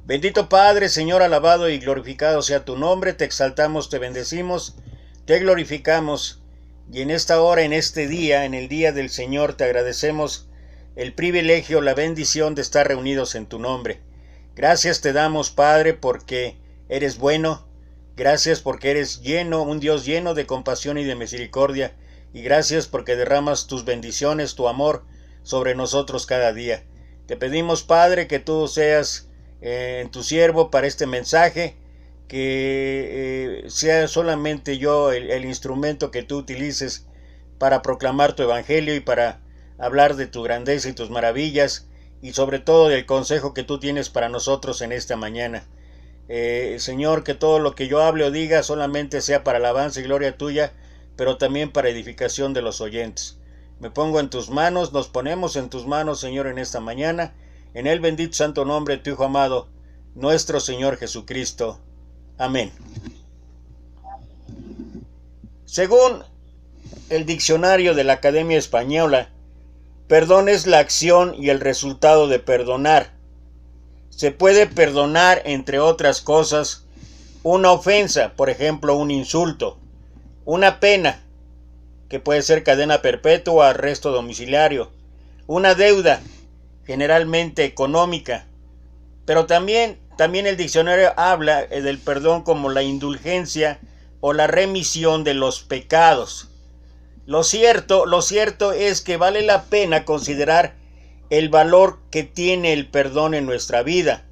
Bendito Padre, Señor, alabado y glorificado sea tu nombre, te exaltamos, te bendecimos, te glorificamos, y en esta hora, en este día, en el día del Señor, te agradecemos el privilegio, la bendición de estar reunidos en tu nombre. Gracias te damos, Padre, porque eres bueno, gracias porque eres un Dios lleno de compasión y de misericordia, y gracias porque derramas tus bendiciones, tu amor sobre nosotros cada día. Te pedimos, Padre, que tú seas en tu siervo para este mensaje, que sea solamente yo el instrumento que tú utilices para proclamar tu evangelio y para hablar de tu grandeza y tus maravillas, y sobre todo del consejo que tú tienes para nosotros en esta mañana. Señor, que todo lo que yo hable o diga solamente sea para alabanza y gloria tuya, pero también para edificación de los oyentes. Me pongo en tus manos, nos ponemos en tus manos, Señor, en esta mañana, en el bendito santo nombre de tu Hijo amado, nuestro Señor Jesucristo. Amén. Según el diccionario de la Academia Española, perdón es la acción y el resultado de perdonar. Se puede perdonar, entre otras cosas, una ofensa, por ejemplo, un insulto, una pena, que puede ser cadena perpetua o arresto domiciliario, una deuda, generalmente económica, pero también el diccionario habla del perdón como la indulgencia o la remisión de los pecados. Lo cierto es que vale la pena considerar el valor que tiene el perdón en nuestra vida.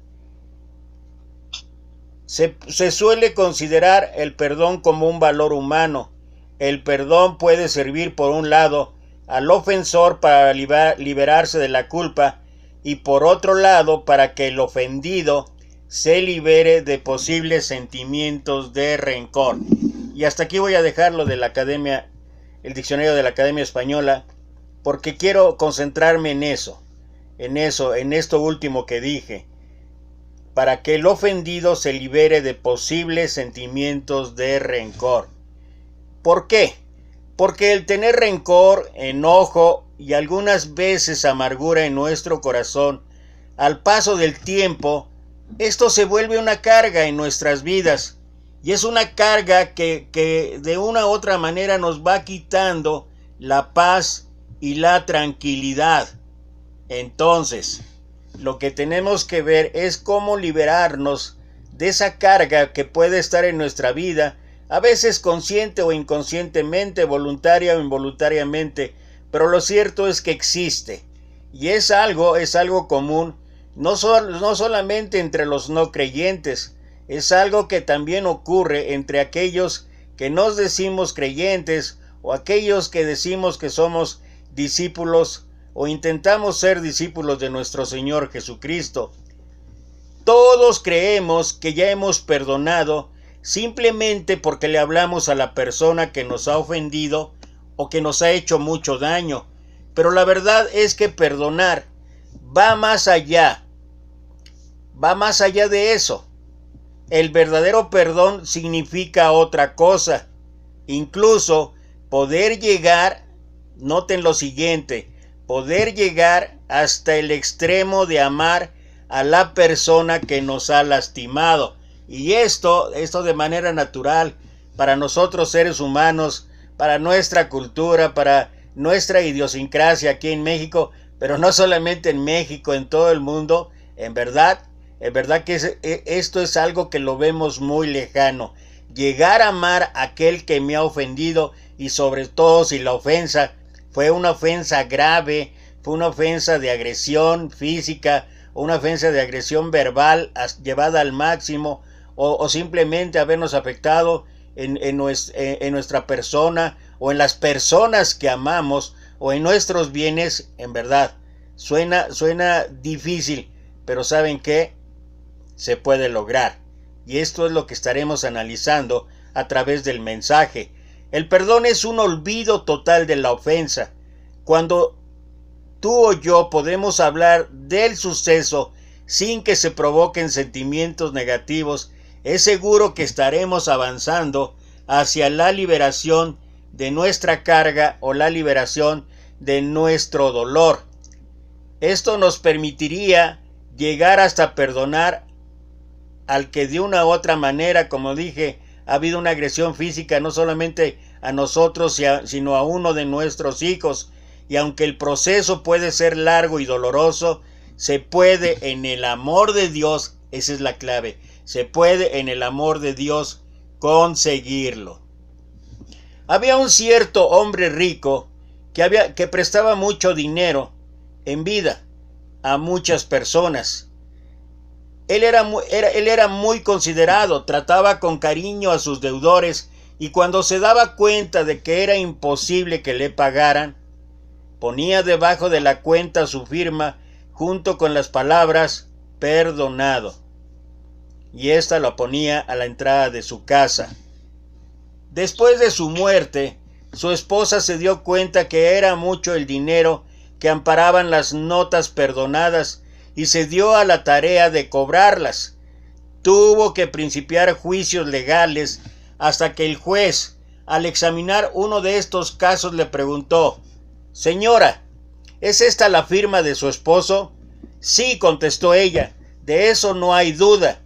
Se suele considerar el perdón como un valor humano. El perdón puede servir, por un lado, al ofensor para liberarse de la culpa, y por otro lado, para que el ofendido se libere de posibles sentimientos de rencor. Y hasta aquí voy a dejarlo de la Academia, el diccionario de la Academia Española, porque quiero concentrarme en esto último que dije, para que el ofendido se libere de posibles sentimientos de rencor. ¿Por qué? Porque el tener rencor, enojo y algunas veces amargura en nuestro corazón, al paso del tiempo, esto se vuelve una carga en nuestras vidas, y es una carga que de una u otra manera nos va quitando la paz y la tranquilidad. Entonces, lo que tenemos que ver es cómo liberarnos de esa carga que puede estar en nuestra vida, a veces consciente o inconscientemente, voluntaria o involuntariamente, pero lo cierto es que existe, y es algo común, no solamente entre los no creyentes, es algo que también ocurre entre aquellos que nos decimos creyentes o aquellos que decimos que somos discípulos o intentamos ser discípulos de nuestro Señor Jesucristo. Todos creemos que ya hemos perdonado simplemente porque le hablamos a la persona que nos ha ofendido o que nos ha hecho mucho daño. Pero la verdad es que perdonar va más allá de eso. El verdadero perdón significa otra cosa. Incluso poder llegar, noten lo siguiente, poder llegar hasta el extremo de amar a la persona que nos ha lastimado. Y esto de manera natural, para nosotros seres humanos, para nuestra cultura, para nuestra idiosincrasia aquí en México, pero no solamente en México, en todo el mundo, en verdad que esto es algo que lo vemos muy lejano. Llegar a amar a aquel que me ha ofendido, y sobre todo si la ofensa fue una ofensa grave, fue una ofensa de agresión física, o una ofensa de agresión verbal llevada al máximo, o simplemente habernos afectado en nuestra persona, o en las personas que amamos, o en nuestros bienes. En verdad, suena difícil, pero ¿saben qué? Se puede lograr. Y esto es lo que estaremos analizando a través del mensaje. El perdón es un olvido total de la ofensa. Cuando tú o yo podemos hablar del suceso sin que se provoquen sentimientos negativos, es seguro que estaremos avanzando hacia la liberación de nuestra carga o la liberación de nuestro dolor. Esto nos permitiría llegar hasta perdonar al que de una u otra manera, como dije, ha habido una agresión física no solamente a nosotros, sino a uno de nuestros hijos. Y aunque el proceso puede ser largo y doloroso, se puede en el amor de Dios, esa es la clave, se puede en el amor de Dios conseguirlo. Había un cierto hombre rico que prestaba mucho dinero en vida a muchas personas. Él era muy considerado, trataba con cariño a sus deudores, y cuando se daba cuenta de que era imposible que le pagaran, ponía debajo de la cuenta su firma junto con las palabras perdonado, y ésta la ponía a la entrada de su casa. Después de su muerte, su esposa se dio cuenta que era mucho el dinero que amparaban las notas perdonadas y se dio a la tarea de cobrarlas. Tuvo que principiar juicios legales hasta que el juez, al examinar uno de estos casos, le preguntó: «Señora, ¿es esta la firma de su esposo?». «Sí», contestó ella, «de eso no hay duda».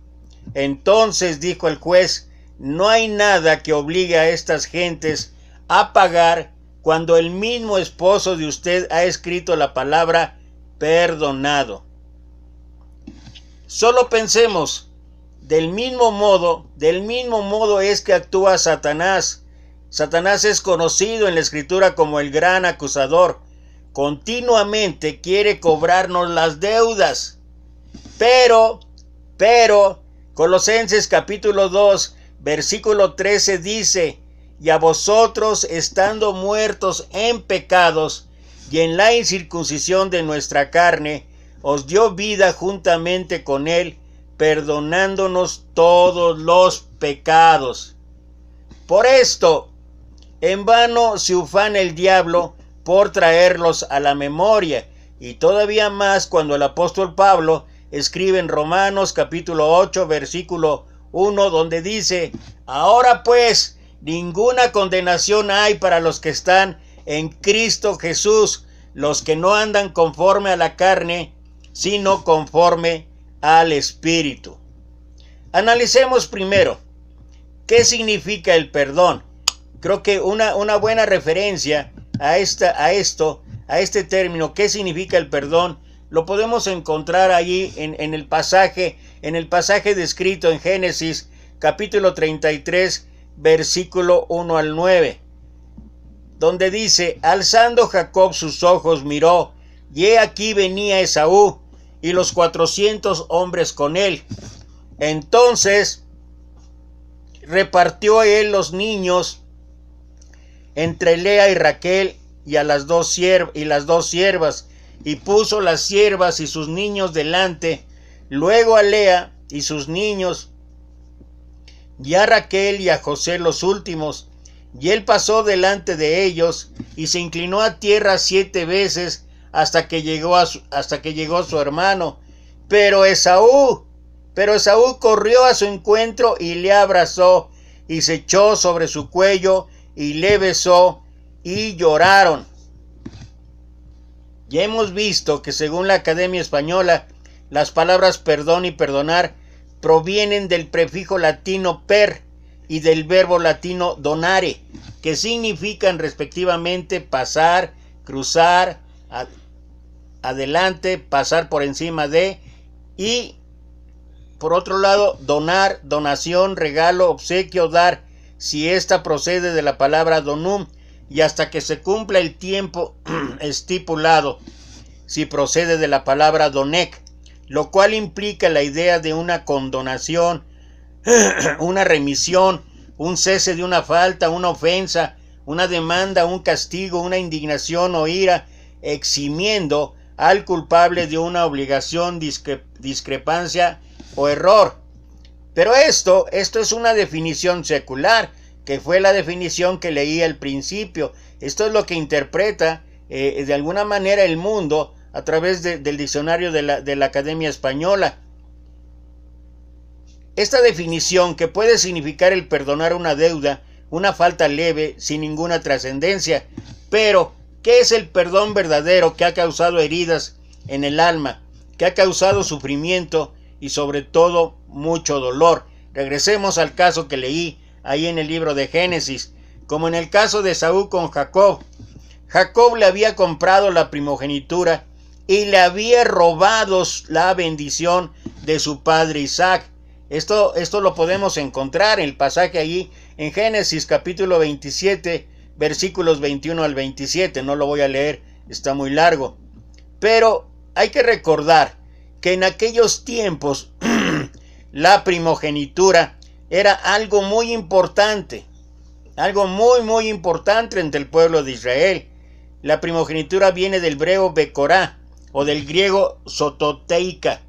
«Entonces», dijo el juez, «no hay nada que obligue a estas gentes a pagar cuando el mismo esposo de usted ha escrito la palabra perdonado». Solo pensemos, del mismo modo es que actúa Satanás. Satanás es conocido en la Escritura como el gran acusador. Continuamente quiere cobrarnos las deudas. Pero, Colosenses capítulo 2, versículo 13 dice: «Y a vosotros, estando muertos en pecados y en la incircuncisión de nuestra carne, os dio vida juntamente con él, perdonándonos todos los pecados». Por esto, en vano se ufana el diablo por traerlos a la memoria, y todavía más cuando el apóstol Pablo escribe en Romanos capítulo 8, versículo 1, donde dice: «Ahora pues, ninguna condenación hay para los que están en Cristo Jesús, los que no andan conforme a la carne, sino conforme al Espíritu». Analicemos primero, ¿qué significa el perdón? Creo que una buena referencia a este término, ¿qué significa el perdón?, lo podemos encontrar allí en el pasaje descrito en Génesis capítulo 33, versículo 1 al 9, donde dice: «Alzando Jacob sus ojos miró, y he aquí venía Esaú, y los 400 hombres con él. Entonces repartió él los niños entre Lea y Raquel y las dos siervas, y puso las siervas y sus niños delante, luego a Lea y sus niños, y a Raquel y a José los últimos. Y él pasó delante de ellos y se inclinó a tierra 7 veces hasta que llegó su hermano. Pero Esaú corrió a su encuentro y le abrazó y se echó sobre su cuello y le besó, y lloraron». Ya hemos visto que según la Academia Española, las palabras perdón y perdonar provienen del prefijo latino per y del verbo latino donare, que significan respectivamente pasar, cruzar, adelante, pasar por encima de, y por otro lado, donar, donación, regalo, obsequio, dar, si ésta procede de la palabra donum, y hasta que se cumpla el tiempo estipulado, si procede de la palabra donec, lo cual implica la idea de una condonación, una remisión, un cese de una falta, una ofensa, una demanda, un castigo, una indignación o ira, eximiendo al culpable de una obligación, discrepancia o error. Pero esto es una definición secular, que fue la definición que leí al principio. Esto es lo que interpreta de alguna manera el mundo a través del diccionario de la Academia Española. Esta definición, que puede significar el perdonar una deuda, una falta leve, sin ninguna trascendencia. Pero, ¿qué es el perdón verdadero que ha causado heridas en el alma, que ha causado sufrimiento y sobre todo mucho dolor. Regresemos al caso que leí ahí en el libro de Génesis, como en el caso de Esaú con Jacob. Jacob le había comprado la primogenitura y le había robado la bendición de su padre Isaac. Esto lo podemos encontrar en el pasaje allí en Génesis capítulo 27, versículos 21 al 27. No lo voy a leer, está muy largo. Pero hay que recordar que en aquellos tiempos la primogenitura era algo muy importante. Algo muy importante entre el pueblo de Israel. La primogenitura viene del hebreo becorá o del griego sototeica,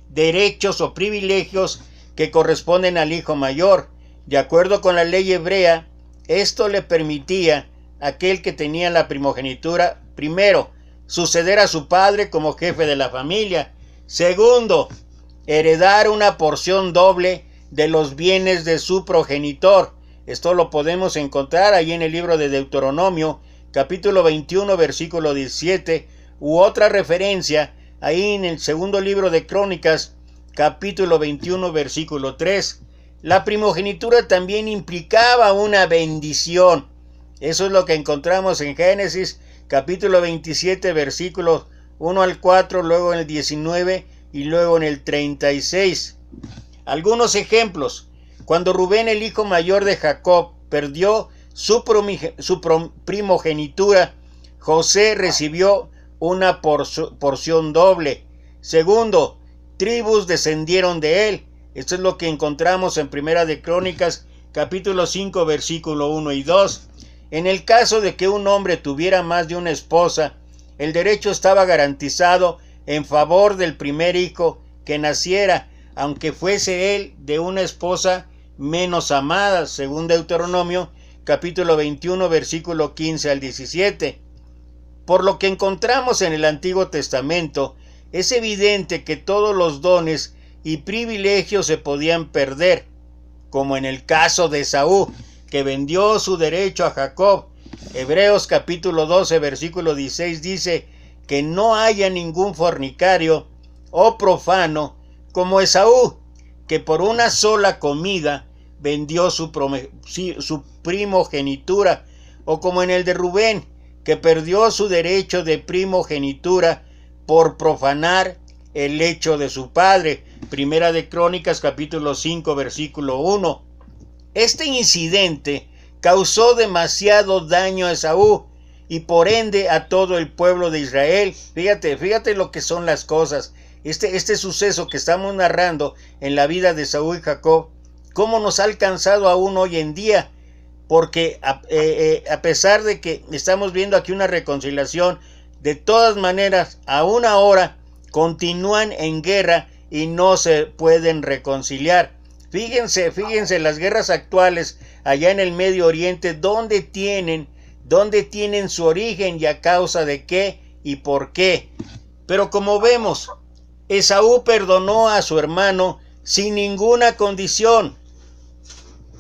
derechos o privilegios que corresponden al hijo mayor. De acuerdo con la ley hebrea, esto le permitía a aquel que tenía la primogenitura, primero, suceder a su padre como jefe de la familia. Segundo, heredar una porción doble de los bienes de su progenitor. Esto lo podemos encontrar ahí en el libro de Deuteronomio, capítulo 21, versículo 17, u otra referencia ahí en el segundo libro de Crónicas, capítulo 21, versículo 3. La primogenitura también implicaba una bendición. Eso es lo que encontramos en Génesis, capítulo 27, versículos 1 al 4, luego en el 19 y luego en el 36. Algunos ejemplos. Cuando Rubén, el hijo mayor de Jacob, perdió su primogenitura, José recibió una porción doble. Segundo, tribus descendieron de él. Esto es lo que encontramos en Primera de Crónicas, capítulo 5, versículo 1 y 2. En el caso de que un hombre tuviera más de una esposa, el derecho estaba garantizado en favor del primer hijo que naciera, aunque fuese él de una esposa menos amada, según Deuteronomio, capítulo 21, versículo 15 al 17. Por lo que encontramos en el Antiguo Testamento, es evidente que todos los dones y privilegios se podían perder, como en el caso de Esaú, que vendió su derecho a Jacob. Hebreos capítulo 12, versículo 16 dice que no haya ningún fornicario o profano como Esaú, que por una sola comida vendió su primogenitura, o como en el de Rubén, que perdió su derecho de primogenitura por profanar el lecho de su padre. Primera de Crónicas, capítulo 5, versículo 1. Este incidente causó demasiado daño a Esaú y por ende a todo el pueblo de Israel. Fíjate lo que son las cosas. Este suceso que estamos narrando en la vida de Esaú y Jacob, cómo nos ha alcanzado aún hoy en día, porque a pesar de que estamos viendo aquí una reconciliación, de todas maneras, aún ahora continúan en guerra y no se pueden reconciliar. Fíjense las guerras actuales allá en el Medio Oriente, ¿dónde tienen su origen y a causa de qué y por qué? Pero como vemos, Esaú perdonó a su hermano sin ninguna condición.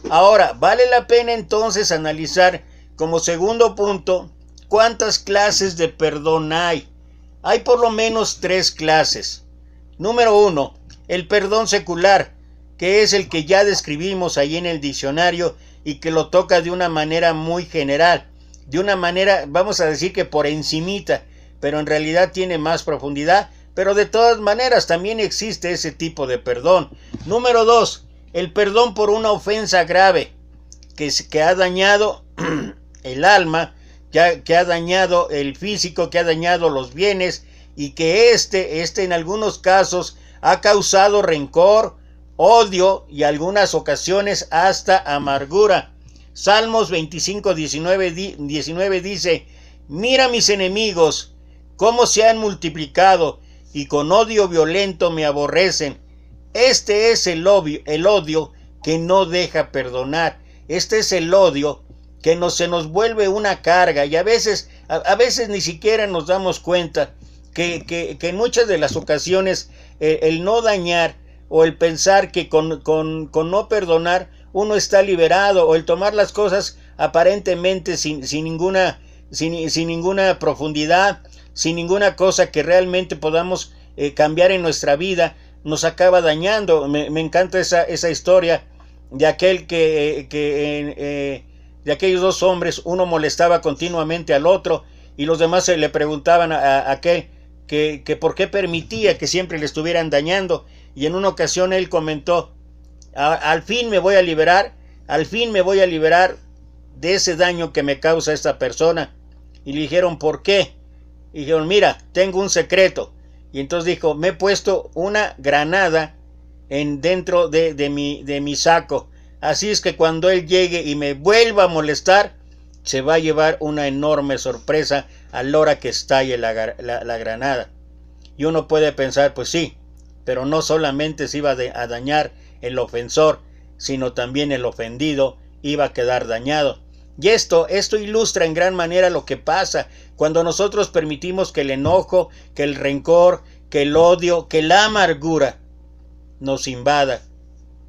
Ahora, vale la pena entonces analizar como segundo punto cuántas clases de perdón hay. Hay por lo menos 3 clases. Número 1, el perdón secular, que es el que ya describimos ahí en el diccionario y que lo toca de una manera muy general, de una manera, vamos a decir que por encimita, pero en realidad tiene más profundidad, pero de todas maneras también existe ese tipo de perdón. Número 2, el perdón por una ofensa grave que ha dañado el alma, que ha dañado el físico, que ha dañado los bienes y que este en algunos casos ha causado rencor, odio y algunas ocasiones hasta amargura. Salmos 25, 19 dice: mira mis enemigos, cómo se han multiplicado y con odio violento me aborrecen. Este es el odio que no deja perdonar. Este es el odio que se nos vuelve una carga y a veces ni siquiera nos damos cuenta que en muchas de las ocasiones el no dañar o el pensar que con no perdonar uno está liberado, o el tomar las cosas aparentemente sin ninguna profundidad, sin ninguna cosa que realmente podamos cambiar en nuestra vida, nos acaba dañando. Me encanta esa historia de aquel de aquellos dos hombres. Uno molestaba continuamente al otro y los demás se le preguntaban a aquel que por qué permitía que siempre le estuvieran dañando, y en una ocasión él comentó: al fin me voy a liberar de ese daño que me causa esta persona. Y le dijeron: ¿por qué? Y dijeron: mira, tengo un secreto. Y entonces dijo: me he puesto una granada dentro de mi saco, así es que cuando él llegue y me vuelva a molestar, se va a llevar una enorme sorpresa a la hora que estalle la granada. Y uno puede pensar: pues sí, pero no solamente se iba a dañar el ofensor, sino también el ofendido iba a quedar dañado. Y esto ilustra en gran manera lo que pasa cuando nosotros permitimos que el enojo, que el rencor, que el odio, que la amargura nos invada,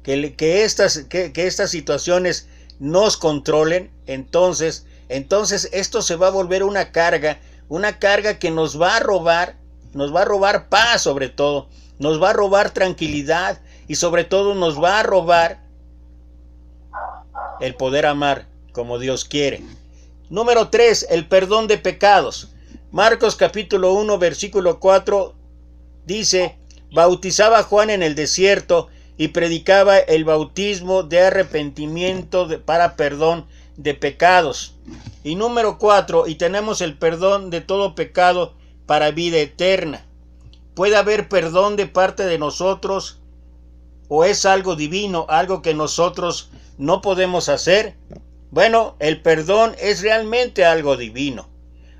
que estas situaciones nos controlen. Entonces esto se va a volver una carga que nos va a robar paz, sobre todo, nos va a robar tranquilidad y sobre todo nos va a robar el poder amar como Dios quiere. Número 3, el perdón de pecados. Marcos capítulo 1 versículo 4 dice: bautizaba a Juan en el desierto y predicaba el bautismo de arrepentimiento para perdón de pecados. Y número 4, y tenemos el perdón de todo pecado para vida eterna. ¿Puede haber perdón de parte de nosotros o es algo divino, algo que nosotros no podemos hacer? Bueno, el perdón es realmente algo divino,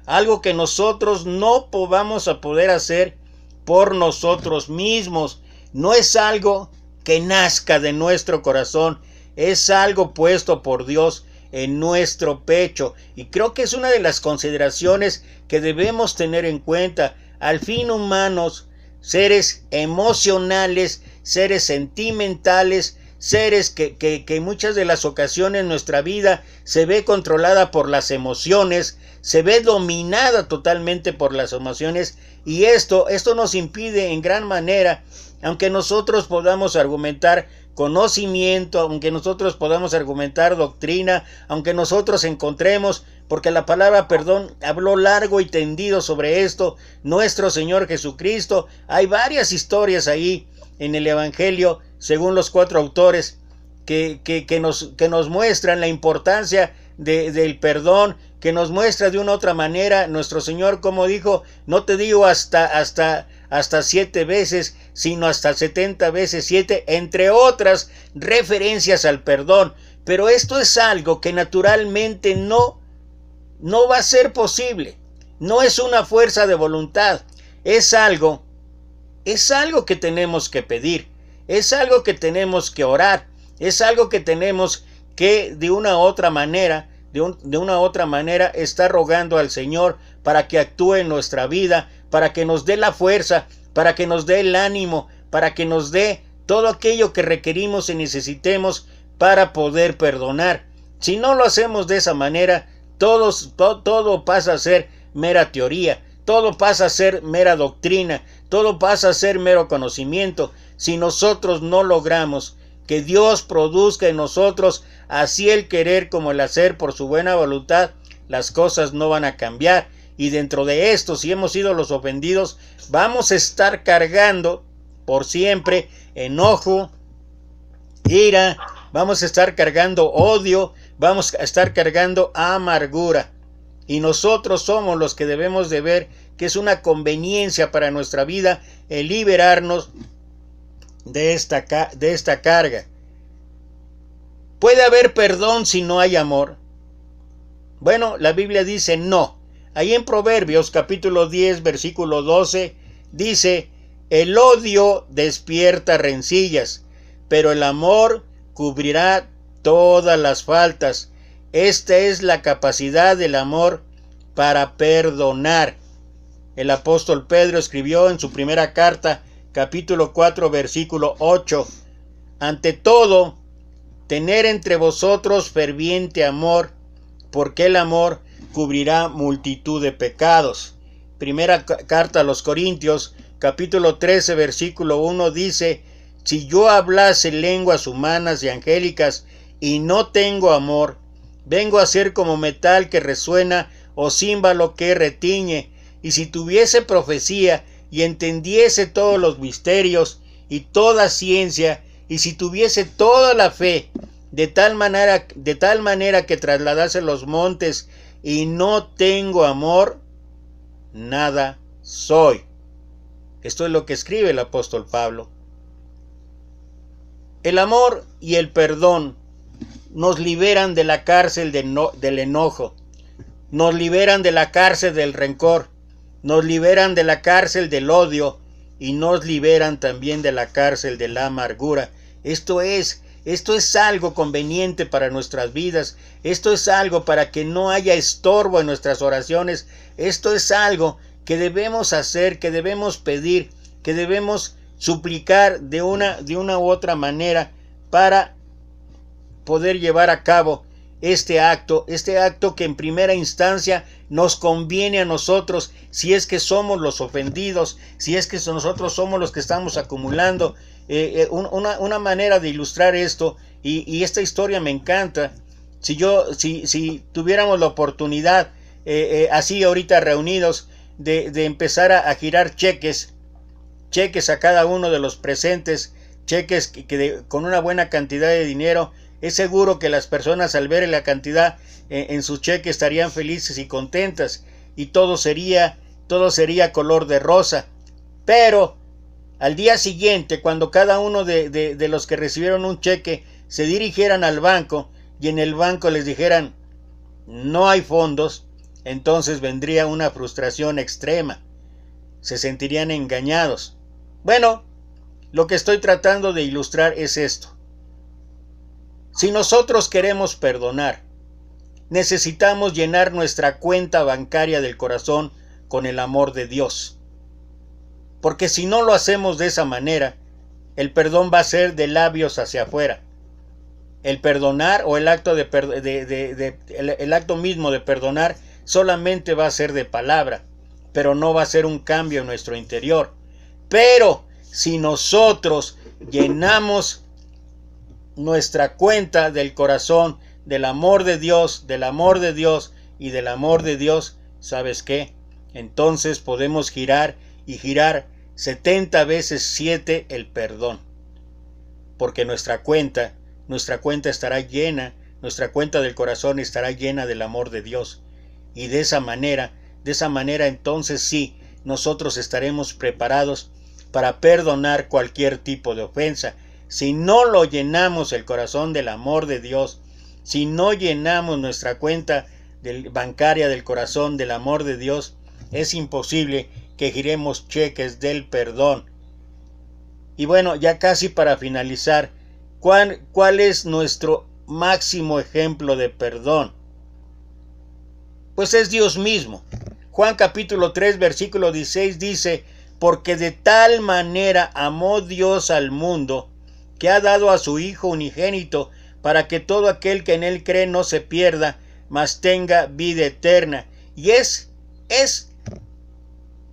algo que nosotros no vamos a poder hacer por nosotros mismos. No es algo que nazca de nuestro corazón, es algo puesto por Dios en nuestro pecho. Y creo que es una de las consideraciones que debemos tener en cuenta. Al fin, humanos, seres emocionales, seres sentimentales, seres que en muchas de las ocasiones nuestra vida se ve controlada por las emociones, se ve dominada totalmente por las emociones, y esto nos impide en gran manera, aunque nosotros podamos argumentar conocimiento, aunque nosotros podamos argumentar doctrina, aunque nosotros encontremos, porque la palabra perdón habló largo y tendido sobre esto nuestro Señor Jesucristo. Hay varias historias ahí en el Evangelio, según los 4 autores, que nos muestran la importancia del perdón, que nos muestra de una u otra manera nuestro Señor, como dijo: no te digo hasta 7 veces, sino hasta 70 veces 7, entre otras referencias al perdón. Pero esto es algo que naturalmente no va a ser posible. No es una fuerza de voluntad, es algo que tenemos que pedir, es algo que tenemos que orar, es algo que tenemos que de una u otra manera estar rogando al Señor para que actúe en nuestra vida, para que nos dé la fuerza, para que nos dé el ánimo, para que nos dé todo aquello que requerimos y necesitemos para poder perdonar. Si no lo hacemos de esa manera, todo pasa a ser mera teoría, todo pasa a ser mera doctrina, todo pasa a ser mero conocimiento. Si nosotros no logramos que Dios produzca en nosotros así el querer como el hacer por su buena voluntad, las cosas no van a cambiar. Y dentro de esto, si hemos sido los ofendidos, vamos a estar cargando por siempre enojo, ira, vamos a estar cargando odio, vamos a estar cargando amargura. Y nosotros somos los que debemos de ver que es una conveniencia para nuestra vida el liberarnos de esta carga. ¿Puede haber perdón si no hay amor? Bueno, la Biblia dice no. Ahí en Proverbios capítulo 10 versículo 12 dice: el odio despierta rencillas, pero el amor cubrirá todas las faltas. Esta es la capacidad del amor para perdonar. El apóstol Pedro escribió en su primera carta, capítulo 4, versículo 8: ante todo, tener entre vosotros ferviente amor, porque el amor cubrirá multitud de pecados. Primera carta a los Corintios, capítulo 13, versículo 1 dice: si yo hablase lenguas humanas y angélicas y no tengo amor, vengo a ser como metal que resuena o címbalo que retiñe. Y si tuviese profecía y entendiese todos los misterios y toda ciencia, y si tuviese toda la fe, de tal manera que trasladase los montes, y no tengo amor, nada soy. Esto es lo que escribe el apóstol Pablo. El amor y el perdón nos liberan de la cárcel del enojo, nos liberan de la cárcel del rencor, nos liberan de la cárcel del odio y nos liberan también de la cárcel de la amargura. Esto es algo conveniente para nuestras vidas. Esto es algo para que no haya estorbo en nuestras oraciones. Esto es algo que debemos hacer, que debemos pedir, que debemos suplicar de una u otra manera para poder llevar a cabo este acto que en primera instancia nos conviene a nosotros, si es que somos los ofendidos, si es que nosotros somos los que estamos acumulando. Una manera de ilustrar esto, y esta historia me encanta. Si tuviéramos la oportunidad, así ahorita reunidos, de empezar a girar cheques a cada uno de los presentes, cheques con una buena cantidad de dinero, es seguro que las personas al ver la cantidad en su cheque estarían felices y contentas, y todo sería color de rosa. Pero al día siguiente, cuando cada uno de los que recibieron un cheque se dirigieran al banco y en el banco les dijeran no hay fondos, entonces vendría una frustración extrema. Se sentirían engañados. Bueno, lo que estoy tratando de ilustrar es esto. Si nosotros queremos perdonar, necesitamos llenar nuestra cuenta bancaria del corazón con el amor de Dios. Porque si no lo hacemos de esa manera, el perdón va a ser de labios hacia afuera. El perdonar o el acto el acto mismo de perdonar solamente va a ser de palabra, pero no va a ser un cambio en nuestro interior. Pero si nosotros llenamos nuestra cuenta del corazón del amor de Dios y del amor de Dios, ¿sabes qué? Entonces podemos girar y girar 70 veces 7 el perdón. Porque nuestra cuenta estará llena, nuestra cuenta del corazón estará llena del amor de Dios. Y de esa manera entonces sí, nosotros estaremos preparados para perdonar cualquier tipo de ofensa. Si no lo llenamos el corazón del amor de Dios, si no llenamos nuestra cuenta bancaria del corazón del amor de Dios, es imposible que giremos cheques del perdón. Y bueno, ya casi para finalizar, ¿cuál es nuestro máximo ejemplo de perdón? Pues es Dios mismo. Juan capítulo 3 versículo 16 dice: porque de tal manera amó Dios al mundo, que ha dado a su Hijo unigénito, para que todo aquel que en él cree no se pierda, mas tenga vida eterna. Y es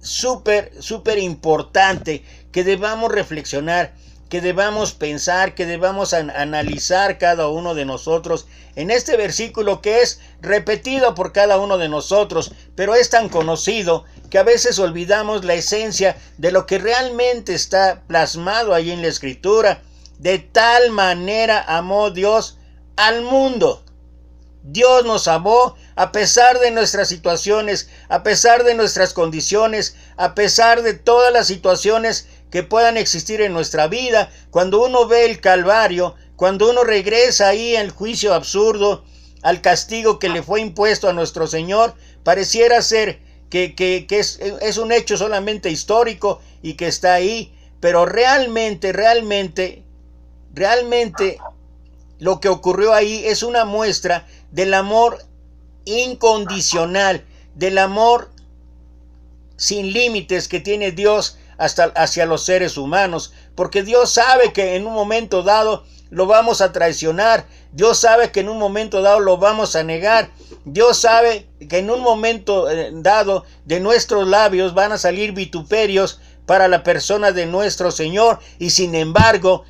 súper importante que debamos reflexionar, que debamos pensar, que debamos analizar cada uno de nosotros en este versículo, que es repetido por cada uno de nosotros, pero es tan conocido que a veces olvidamos la esencia de lo que realmente está plasmado ahí en la Escritura. De tal manera amó Dios al mundo. Dios nos amó a pesar de nuestras situaciones, a pesar de nuestras condiciones, a pesar de todas las situaciones que puedan existir en nuestra vida. Cuando uno ve el Calvario, cuando uno regresa ahí al juicio absurdo, al castigo que le fue impuesto a nuestro Señor, pareciera ser que es un hecho solamente histórico y que está ahí, pero realmente lo que ocurrió ahí es una muestra del amor incondicional, del amor sin límites que tiene Dios hacia los seres humanos, porque Dios sabe que en un momento dado lo vamos a traicionar, Dios sabe que en un momento dado lo vamos a negar, Dios sabe que en un momento dado de nuestros labios van a salir vituperios para la persona de nuestro Señor, y sin embargo,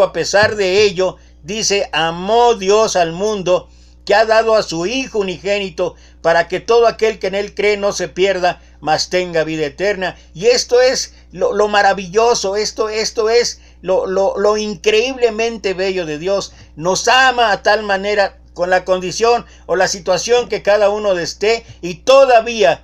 a pesar de ello, dice, amó Dios al mundo, que ha dado a su Hijo unigénito, para que todo aquel que en él cree no se pierda, mas tenga vida eterna. Y esto es lo maravilloso, esto es lo increíblemente bello de Dios. Nos ama a tal manera, con la condición o la situación que cada uno esté, y todavía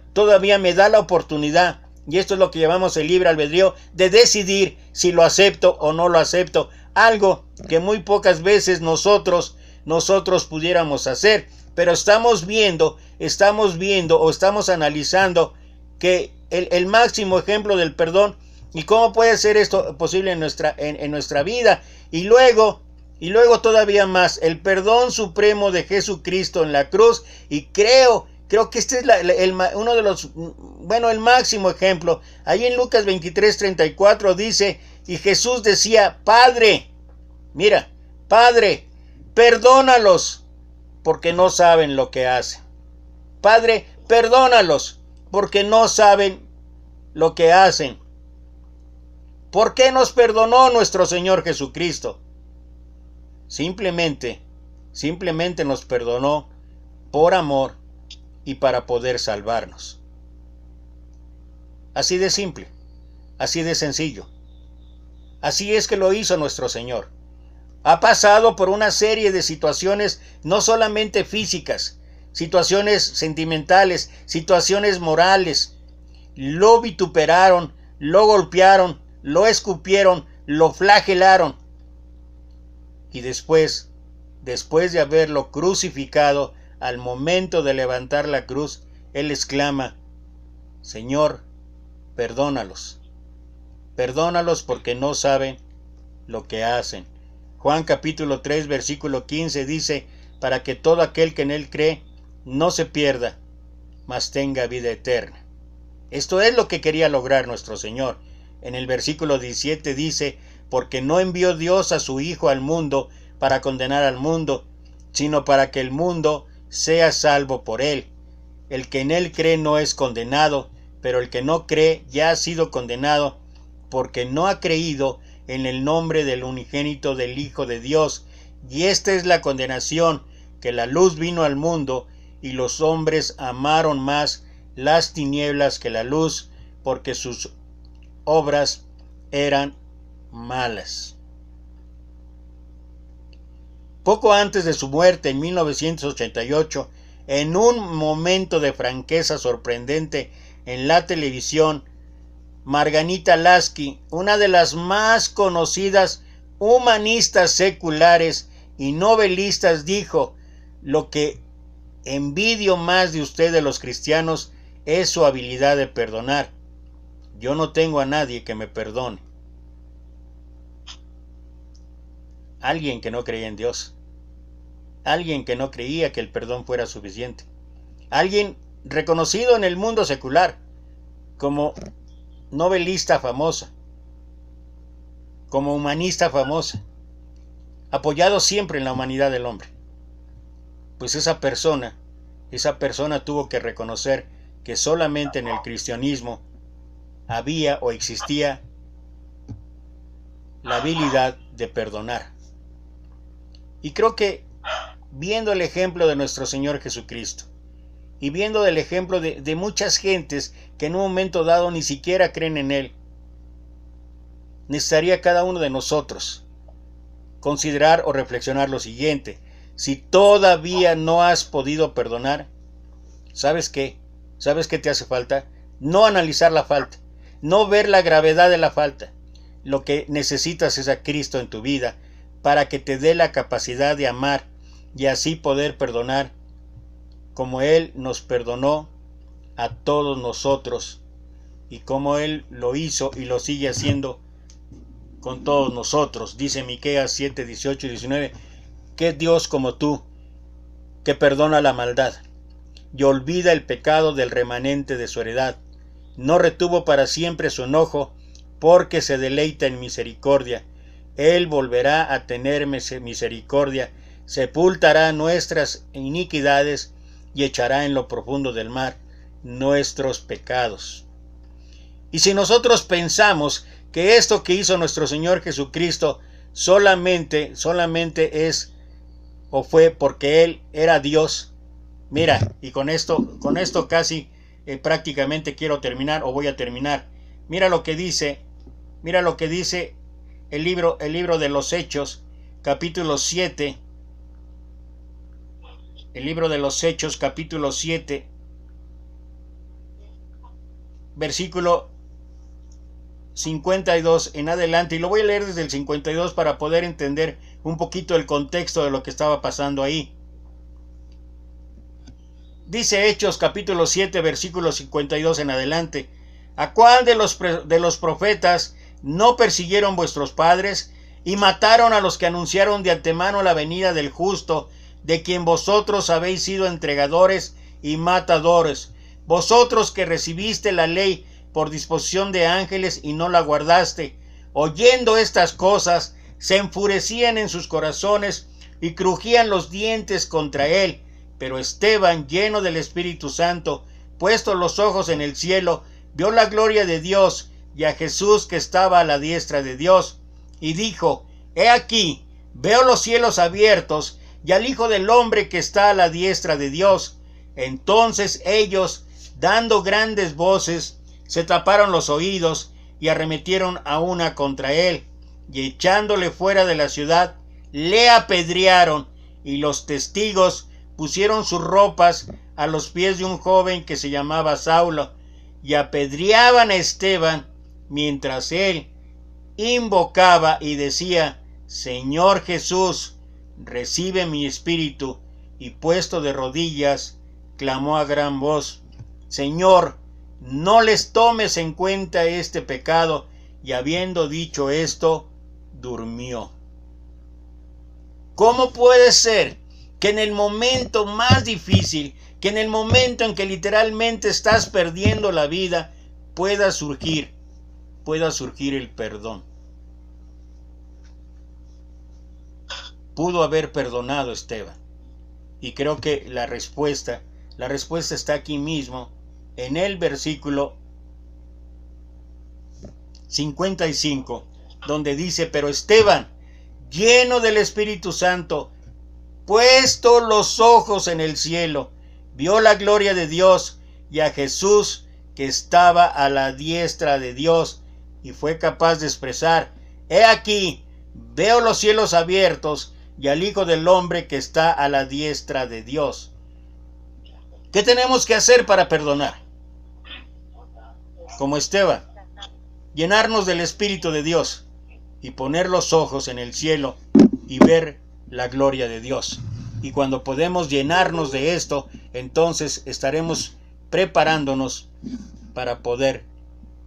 me da la oportunidad, y esto es lo que llamamos el libre albedrío, de decidir si lo acepto o no lo acepto, algo que muy pocas veces nosotros pudiéramos hacer. Pero estamos viendo o estamos analizando que el máximo ejemplo del perdón, y cómo puede ser esto posible en nuestra vida, y luego todavía más, el perdón supremo de Jesucristo en la cruz. Y creo que este es uno de los, el máximo ejemplo. Ahí en Lucas 23:34 dice, y Jesús decía, Padre, perdónalos, porque no saben lo que hacen. Padre, perdónalos, porque no saben lo que hacen. ¿Por qué nos perdonó nuestro Señor Jesucristo? Simplemente nos perdonó por amor y para poder salvarnos. Así de simple, así de sencillo. Así es que lo hizo nuestro Señor. Ha pasado por una serie de situaciones, no solamente físicas, situaciones sentimentales, situaciones morales. Lo vituperaron, lo golpearon, lo escupieron, lo flagelaron. Y después de haberlo crucificado, al momento de levantar la cruz, Él exclama, Señor, perdónalos porque no saben lo que hacen. Juan capítulo 3 versículo 15 dice, para que todo aquel que en Él cree no se pierda, mas tenga vida eterna. Esto es lo que quería lograr nuestro Señor. En el versículo 17 dice, porque no envió Dios a su Hijo al mundo para condenar al mundo, sino para que el mundo sea salvo por Él. El que en Él cree no es condenado, pero el que no cree ya ha sido condenado, porque no ha creído en el nombre del unigénito del Hijo de Dios. Y esta es la condenación, que la luz vino al mundo, y los hombres amaron más las tinieblas que la luz, porque sus obras eran malas. Poco antes de su muerte, en 1988, en un momento de franqueza sorprendente en la televisión, Margarita Laski, una de las más conocidas humanistas seculares y novelistas, dijo, lo que envidio más de ustedes los cristianos es su habilidad de perdonar. Yo no tengo a nadie que me perdone. Alguien que no creía en Dios. Alguien que no creía que el perdón fuera suficiente. Alguien reconocido en el mundo secular como novelista famosa, como humanista famosa, apoyado siempre en la humanidad del hombre. Pues esa persona tuvo que reconocer que solamente en el cristianismo había o existía la habilidad de perdonar. Y creo que viendo el ejemplo de nuestro Señor Jesucristo, y viendo el ejemplo de muchas gentes que en un momento dado ni siquiera creen en Él, necesitaría cada uno de nosotros considerar o reflexionar lo siguiente. Si todavía no has podido perdonar, ¿sabes qué? ¿Sabes qué te hace falta? No analizar la falta, no ver la gravedad de la falta. Lo que necesitas es a Cristo en tu vida para que te dé la capacidad de amar y así poder perdonar como Él nos perdonó a todos nosotros y como Él lo hizo y lo sigue haciendo con todos nosotros. Dice Miqueas 7, 18 y 19, ¿qué Dios como tú, que perdona la maldad y olvida el pecado del remanente de su heredad? No retuvo para siempre su enojo, porque se deleita en misericordia. Él volverá a tener misericordia, sepultará nuestras iniquidades y echará en lo profundo del mar nuestros pecados. Y si nosotros pensamos que esto que hizo nuestro Señor Jesucristo solamente es o fue porque Él era Dios, mira, y con esto casi prácticamente quiero terminar o voy a terminar. Mira lo que dice el libro de los Hechos, capítulo 7. El libro de los Hechos, capítulo 7, versículo 52 en adelante, y lo voy a leer desde el 52 para poder entender un poquito el contexto de lo que estaba pasando ahí. Dice Hechos capítulo 7 versículo 52 en adelante: ¿A cuál de los profetas no persiguieron vuestros padres y mataron a los que anunciaron de antemano la venida del justo, de quien vosotros habéis sido entregadores y matadores? Vosotros que recibiste la ley por disposición de ángeles y no la guardaste. Oyendo estas cosas, se enfurecían en sus corazones y crujían los dientes contra él. Pero Esteban, lleno del Espíritu Santo, puestos los ojos en el cielo, vio la gloria de Dios y a Jesús que estaba a la diestra de Dios, y dijo: He aquí, veo los cielos abiertos y al Hijo del Hombre que está a la diestra de Dios. Entonces ellos, dando grandes voces, se taparon los oídos y arremetieron a una contra él, y echándole fuera de la ciudad, le apedrearon, y los testigos pusieron sus ropas a los pies de un joven que se llamaba Saulo, y apedreaban a Esteban mientras él invocaba y decía: Señor Jesús, recibe mi espíritu. Y puesto de rodillas, clamó a gran voz: Señor, no les tomes en cuenta este pecado. Y habiendo dicho esto, durmió. ¿Cómo puede ser que en el momento más difícil, que en el momento en que literalmente estás perdiendo la vida, pueda surgir el perdón? Pudo haber perdonado Esteban. Y creo que la respuesta está aquí mismo, en el versículo 55, donde dice: Pero Esteban, lleno del Espíritu Santo, puesto los ojos en el cielo, vio la gloria de Dios y a Jesús que estaba a la diestra de Dios, y fue capaz de expresar: He aquí, veo los cielos abiertos y al Hijo del Hombre que está a la diestra de Dios. ¿Qué tenemos que hacer para perdonar? Como Esteban, llenarnos del Espíritu de Dios y poner los ojos en el cielo y ver la gloria de Dios. Y cuando podemos llenarnos de esto, entonces estaremos preparándonos para poder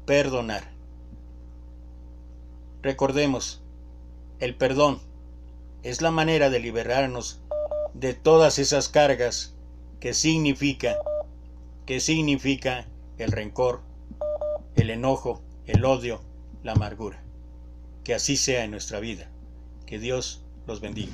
perdonar. Recordemos, el perdón es la manera de liberarnos de todas esas cargas que significa el rencor, el enojo, el odio, la amargura. Que así sea en nuestra vida. Que Dios los bendiga.